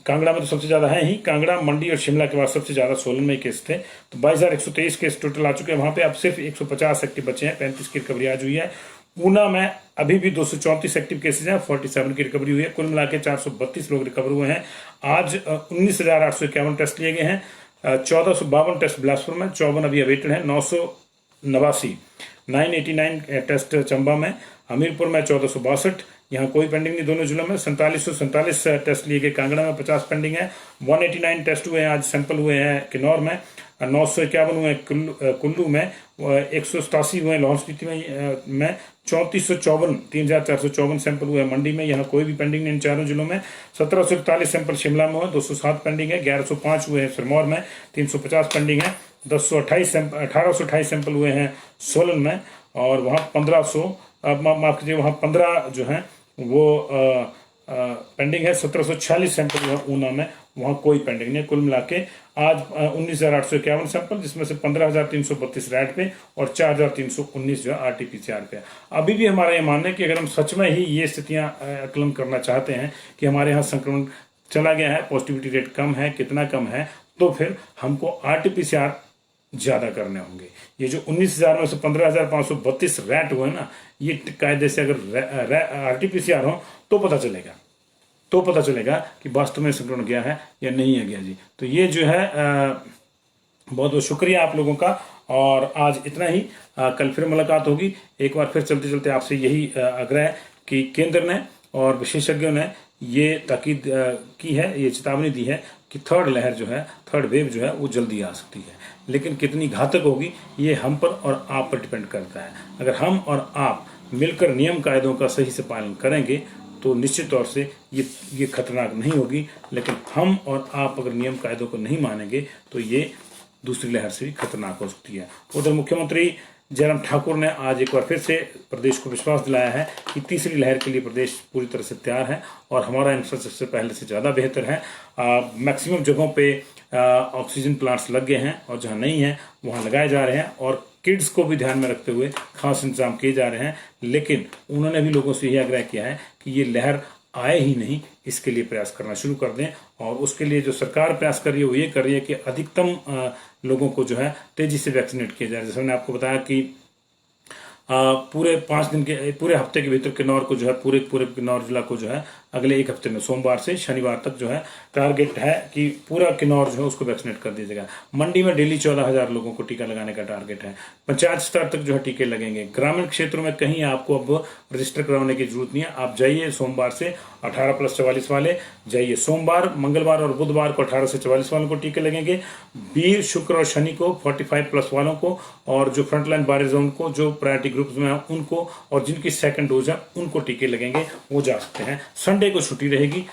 Speaker 1: कांगड़ा में तो सबसे ज्यादा है ही, कांगड़ा, मंडी और शिमला के बाद सबसे ज्यादा सोलन में केस थे, तो 22,123 केस टोटल आ चुके हैं वहां पे। अब सिर्फ 150 एक्टिव बचे हैं, 35 की रिकवरी आज हुई है। ऊना में अभी भी 234 एक्टिव केसेज हैं, 47 की रिकवरी हुई है। कुल मिला के 432 लोग रिकवर हुए हैं। आज 19,851 टेस्ट लिए गए हैं, 1452 टेस्ट बिलासपुर में, 54 अभी अवेटेड है, 989 टेस्ट चंबा में, हमीरपुर में 1462, यहाँ कोई पेंडिंग नहीं दोनों जिलों में। 4747 टेस्ट लिए गए, कांगड़ा में 50 पेंडिंग है। 189 टेस्ट हुए हैं आज, सैंपल हुए हैं किन्नौर में, 951 हुए कुल्लू में, 187 हुए लाहौल स्पीति में 3454 3,454 सैंपल हुए मंडी में, यहाँ कोई भी पेंडिंग नहीं इन चारों जिलों में। 1741 सैंपल शिमला में हुए, 207 पेंडिंग है। 1105 हुए हैं सिरमौर में, 350 पेंडिंग है। 1828 सैंपल हुए हैं सोलन में, और वहाँ 1500 माफ कीजिए वहाँ 15 जो है वो पेंडिंग है। 1746 सैंपल जो है ऊना में, वहाँ कोई पेंडिंग नहीं। कुल मिला के आज 19,851 सैंपल, जिसमें से 15,332 रैट पे और 4,319 जो है RT-PCR पे। अभी भी हमारा ये मानना है कि अगर हम सच में ही ये स्थितियां आकलन करना चाहते हैं कि हमारे यहाँ संक्रमण चला गया है, पॉजिटिविटी रेट कम है, कितना कम है, तो फिर हमको RT-PCR ज्यादा करने होंगे। ये जो 19,000 में से 15,532 रैट हुए ना, ये कायदे से अगर RT-PCR हो तो पता चलेगा कि वास्तव में संक्रमण गया है या नहीं है गया जी। तो ये जो है बहुत बहुत शुक्रिया आप लोगों का, और आज इतना ही। कल फिर मुलाकात होगी। एक बार फिर चलते चलते आपसे यही आग्रह है कि केंद्र ने और विशेषज्ञों ने ये ताकीद की है, ये चेतावनी दी है कि थर्ड लहर जो है, थर्ड वेव जो है वो जल्दी आ सकती है, लेकिन कितनी घातक होगी ये हम पर और आप पर डिपेंड करता है। अगर हम और आप मिलकर नियम कायदों का सही से पालन करेंगे तो निश्चित तौर से ये खतरनाक नहीं होगी, लेकिन हम और आप अगर नियम कायदों को नहीं मानेंगे तो ये दूसरी लहर से भी खतरनाक हो सकती है। उधर मुख्यमंत्री जयराम ठाकुर ने आज एक बार फिर से प्रदेश को विश्वास दिलाया है कि तीसरी लहर के लिए प्रदेश पूरी तरह से तैयार है, और हमारा इंफ्रास्ट्रक्चर पहले से ज़्यादा बेहतर है। मैक्सिमम जगहों पे ऑक्सीजन प्लांट्स लग गए हैं, और जहाँ नहीं है वहाँ लगाए जा रहे हैं, और किड्स को भी ध्यान में रखते हुए खास इंतजाम किए जा रहे हैं। लेकिन उन्होंने भी लोगों से यही आग्रह किया है कि ये लहर आए ही नहीं, इसके लिए प्रयास करना शुरू कर दें। और उसके लिए जो सरकार प्रयास कर रही है वो ये कर रही है कि अधिकतम लोगों को जो है तेजी से वैक्सीनेट किया जाए। जैसे मैंने आपको बताया कि पूरे 5 दिन के, पूरे हफ्ते के भीतर किन्नौर को जो है, पूरे किन्नौर जिला को जो है अगले एक हफ्ते में सोमवार से शनिवार तक जो है टारगेट है कि पूरा किन्नौर जो है उसको वैक्सीनेट कर दीजिएगा। मंडी में डेली 14,000 लोगों को टीका लगाने का टारगेट है। पंचायत स्तर तक जो है टीके लगेंगे। ग्रामीण क्षेत्रों में कहीं आपको अब रजिस्टर करवाने की जरूरत नहीं है। आप जाइए सोमवार से 18+44 वाले जाइए। सोमवार, मंगलवार और बुधवार को 18 से 44 वालों को टीके लगेंगे। वीर, शुक्र और शनि को 45+ वालों को, और जो फ्रंटलाइन बारिश जोन को, जो प्रायोरिटी ग्रुप्स में हैं उनको, और जिनकी सेकंड डोज है उनको टीके लगेंगे, वो जा सकते हैं। संडे को छुट्टी रहेगी।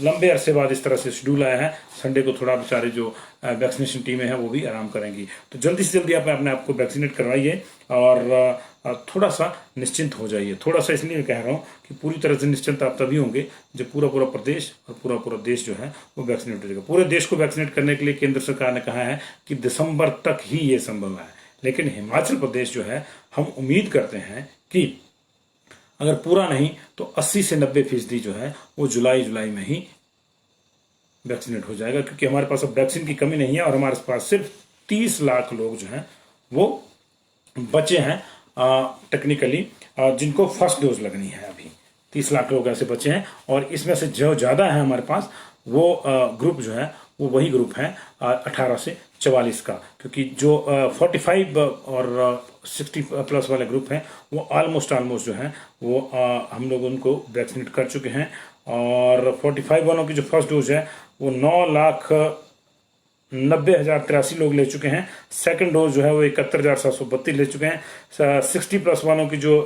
Speaker 1: लंबे अरसे बाद इस तरह से शेड्यूल आया है। संडे को थोड़ा बेचारे जो वैक्सीनेशन टीमें हैं वो भी आराम करेंगी। तो जल्दी से जल्दी आप अपने आप को वैक्सीनेट करवाइए और थोड़ा सा निश्चिंत हो जाइए। थोड़ा सा इसलिए मैं कह रहा हूँ कि पूरी तरह से निश्चिंत आप तभी होंगे जब पूरा प्रदेश और पूरा देश जो है वो वैक्सीनेट हो जाएगा। पूरे देश को वैक्सीनेट करने के लिए केंद्र सरकार ने कहा है कि दिसंबर तक ही ये संभव है, लेकिन हिमाचल प्रदेश जो है, हम उम्मीद करते हैं कि अगर पूरा नहीं तो 80 से 90% जो है वो जुलाई में ही वैक्सीनेट हो जाएगा, क्योंकि हमारे पास अब वैक्सीन की कमी नहीं है और हमारे पास सिर्फ 30 लाख लोग जो हैं वो बचे हैं टेक्निकली, जिनको फर्स्ट डोज लगनी है। अभी 30 लाख लोग ऐसे बचे हैं, और इसमें से जो ज़्यादा है हमारे पास वो ग्रुप जो है वो वही ग्रुप है 18 से 44 का, क्योंकि जो 45 और 60+ वाले ग्रुप हैं वो ऑलमोस्ट जो है वो हम लोग उनको वैक्सीनेट कर चुके हैं। और 45 वालों की जो फर्स्ट डोज है वो 9,90,083 लोग ले चुके हैं। सेकंड डोज जो है वो 71,732 ले चुके हैं। 60+ वालों की जो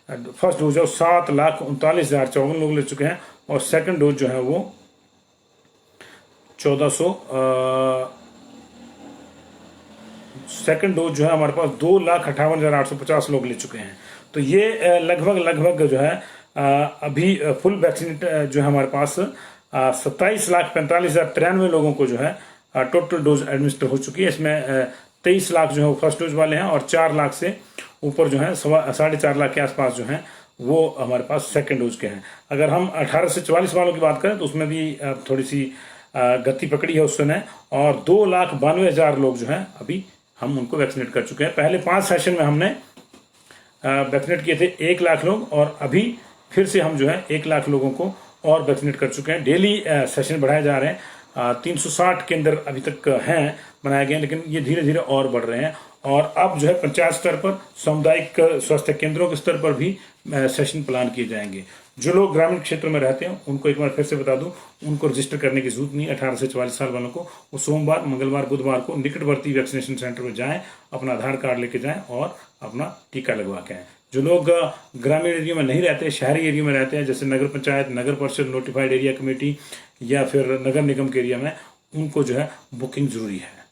Speaker 1: फर्स्ट डोज है वो 7,39,054 लोग ले चुके हैं, और सेकंड डोज जो है वो 1400 सेकंड डोज जो है हमारे पास 2,58,850 लोग ले चुके हैं। तो ये लगभग जो है अभी फुल वैक्सीनेट जो है हमारे पास 27,45,093 लोगों को जो है टोटल डोज एडमिनिस्टर हो चुकी है। इसमें 23 लाख जो है वो फर्स्ट डोज वाले हैं, और 4 लाख से ऊपर जो है 4.5 लाख के आसपास जो है वो हमारे पास सेकंड डोज के हैं। अगर हम 18 से 44 वालों की बात करें तो उसमें भी थोड़ी सी गति पकड़ी है उस समय, और 2,92,000 लोग जो हैं अभी हम उनको वैक्सीनेट कर चुके हैं। पहले 5 सेशन में हमने वैक्सीनेट किए थे 1 लाख लोग, और अभी फिर से हम जो है 1 लाख लोगों को और वैक्सीनेट कर चुके हैं। डेली सेशन बढ़ाए जा रहे हैं। 360 केंद्र अभी तक हैं बनाए गए हैं, लेकिन ये धीरे धीरे और बढ़ रहे हैं। और अब जो है पंचायत स्तर पर, सामुदायिक स्वास्थ्य केंद्रों के स्तर पर भी सेशन प्लान किए जाएंगे। जो लोग ग्रामीण क्षेत्रों में रहते हैं उनको एक बार फिर से बता दूं, उनको रजिस्टर करने की जरूरत नहीं। 18 से 44 साल वालों को वो सोमवार, मंगलवार, बुधवार को निकटवर्ती वैक्सीनेशन सेंटर में जाएं, अपना आधार कार्ड लेके जाएं और अपना टीका लगवा के आएं। जो लोग ग्रामीण एरिया में नहीं रहते, शहरी एरिया में रहते हैं, जैसे नगर पंचायत, नगर परिषद, नोटिफाइड एरिया कमेटी या फिर नगर निगम के एरिया में, उनको जो है बुकिंग जरूरी है।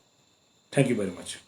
Speaker 1: Thank you very much.